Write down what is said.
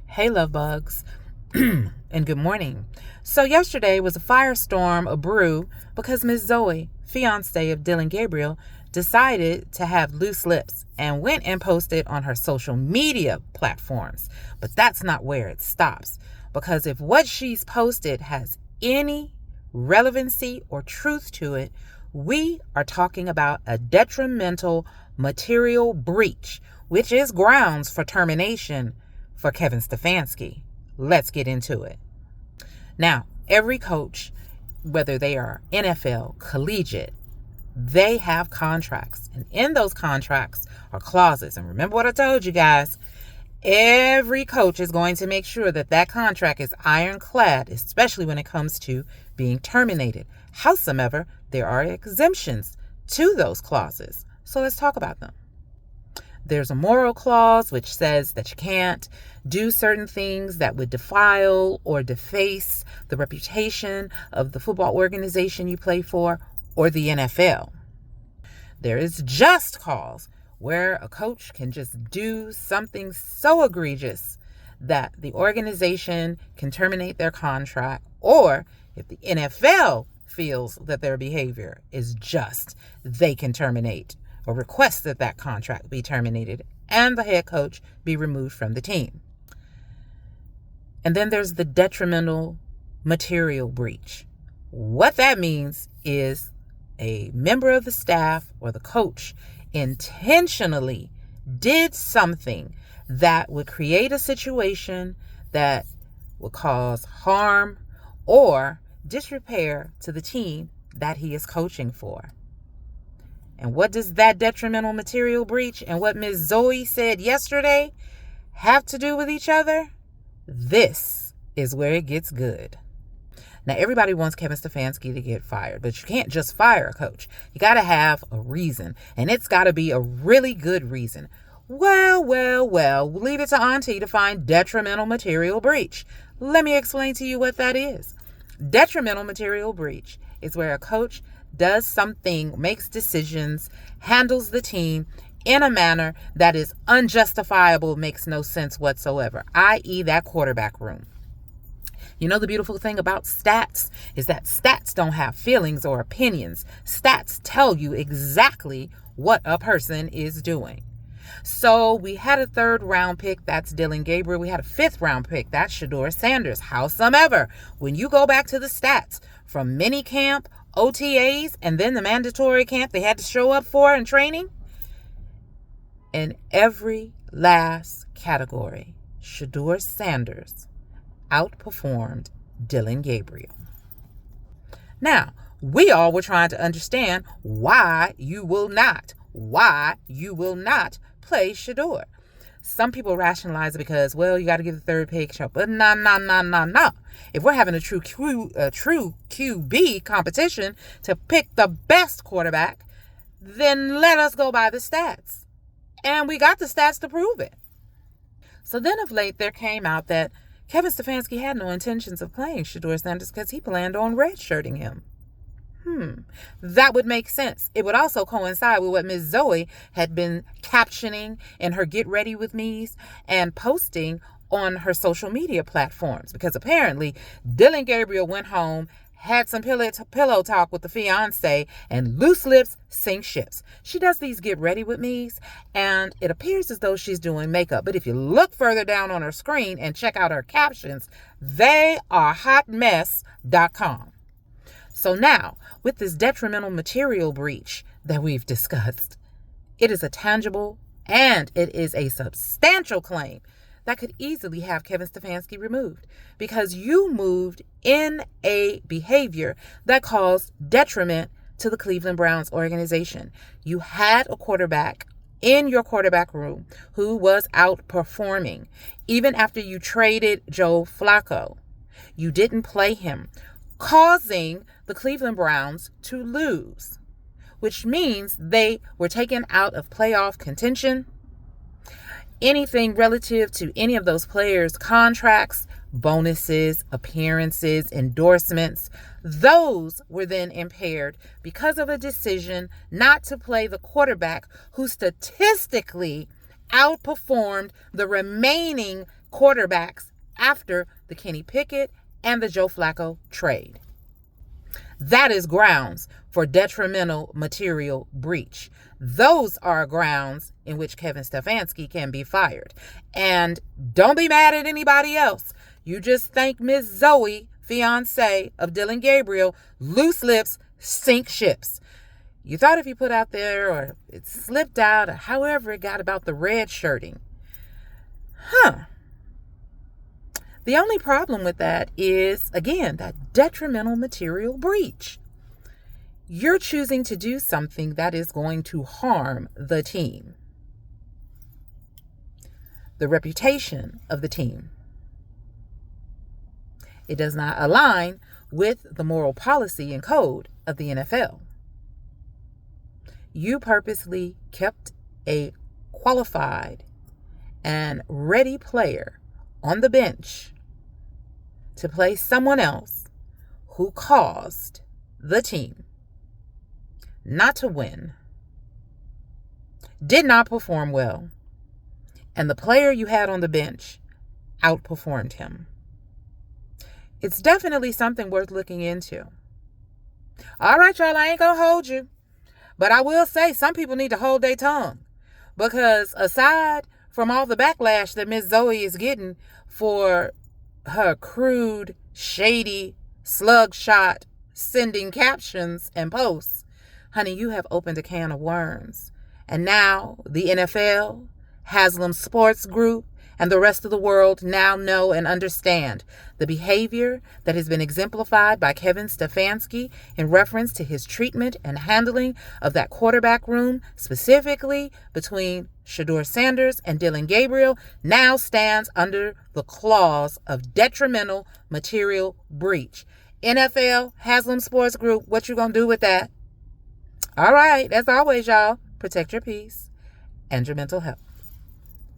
Hey, love bugs, and good morning. So, yesterday was a firestorm, a brew, because Miss Zoe, fiance of Dylan Gabriel, decided to have loose lips and went and posted on her social media platforms. But that's not where it stops, because if what she's posted has any relevancy or truth to it, we are talking about a detrimental material breach, which is grounds for termination for Kevin Stefanski. Let's get into it. Now, every coach, whether they are NFL, collegiate, they have contracts. And in those contracts are clauses. And remember what I told you guys. Every coach is going to make sure that that contract is ironclad, especially when it comes to being terminated. Howsoever, there are exemptions to those clauses. So let's talk about them. There's a moral clause which says that you can't do certain things that would defile or deface the reputation of the football organization you play for or the NFL. There is just cause where a coach can just do something so egregious that the organization can terminate their contract, or if the NFL feels that their behavior is just, they can terminate or request that that contract be terminated and the head coach be removed from the team. And then there's the detrimental material breach. What that means is a member of the staff or the coach intentionally did something that would create a situation that would cause harm or disrepair to the team that he is coaching for. And what does that detrimental material breach and what Ms. Zoe said yesterday have to do with each other? This is where it gets good. Now, everybody wants Kevin Stefanski to get fired, but you can't just fire a coach. You got to have a reason, and it's got to be a really good reason. Well, we'll leave it to Auntie to find detrimental material breach. Let me explain to you what that is. Detrimental material breach is where a coach does something, makes decisions, handles the team in a manner that is unjustifiable, makes no sense whatsoever, i.e. that quarterback room. You know, the beautiful thing about stats is that stats don't have feelings or opinions. Stats tell you exactly what a person is doing. So we had a 3rd round pick, that's Dylan Gabriel. We had a 5th round pick, that's Shedeur Sanders. Howsoever, when you go back to the stats from minicamp, OTAs, and then the mandatory camp they had to show up for in training, in every last category, Shedeur Sanders outperformed Dylan Gabriel. Now, we all were trying to understand why you will not play Shedeur. Some people rationalize it because, well, you got to give the 3rd pick. But no. If we're having a true QB competition to pick the best quarterback, then let us go by the stats. And we got the stats to prove it. So then of late, there came out that Kevin Stefanski had no intentions of playing Shedeur Sanders because he planned on redshirting him. That would make sense. It would also coincide with what Ms. Zoe had been captioning in her Get Ready With Me's and posting on her social media platforms, because apparently Dylan Gabriel went home, had some pillow talk with the fiance, and loose lips sink ships. She does these Get Ready With Me's, and it appears as though she's doing makeup. But if you look further down on her screen and check out her captions, they are hotmess.com. So now, with this detrimental material breach that we've discussed, it is a tangible and it is a substantial claim that could easily have Kevin Stefanski removed because you moved in a behavior that caused detriment to the Cleveland Browns organization. You had a quarterback in your quarterback room who was outperforming. Even after you traded Joe Flacco, you didn't play him, causing the Cleveland Browns to lose, which means they were taken out of playoff contention. Anything relative to any of those players' contracts, bonuses, appearances, endorsements, those were then impaired because of a decision not to play the quarterback who statistically outperformed the remaining quarterbacks after the Kenny Pickett and the Joe Flacco trade. That is grounds for detrimental material breach. Those are grounds in which Kevin Stefanski can be fired. And don't be mad at anybody else. You just thank Miss Zoe, fiance of Dylan Gabriel, loose lips sink ships. You thought if you put out there or it slipped out or however it got about the red shirting. The only problem with that is, again, that detrimental material breach. You're choosing to do something that is going to harm the team, the reputation of the team. It does not align with the moral policy and code of the NFL. You purposely kept a qualified and ready player on the bench to play someone else who caused the team not to win, did not perform well, and the player you had on the bench outperformed him. It's definitely something worth looking into. All right, y'all, I ain't gonna hold you, but I will say some people need to hold their tongue, because aside from all the backlash that Miss Zoe is getting for her crude, shady, slug shot sending captions and posts, honey, you have opened a can of worms. And now the NFL, Haslam Sports Group, and the rest of the world now know and understand the behavior that has been exemplified by Kevin Stefanski in reference to his treatment and handling of that quarterback room, specifically between Shedeur Sanders and Dylan Gabriel, now stands under the clause of detrimental material breach. NFL, Haslam Sports Group, what you gonna do with that? All right, as always, y'all, protect your peace and your mental health.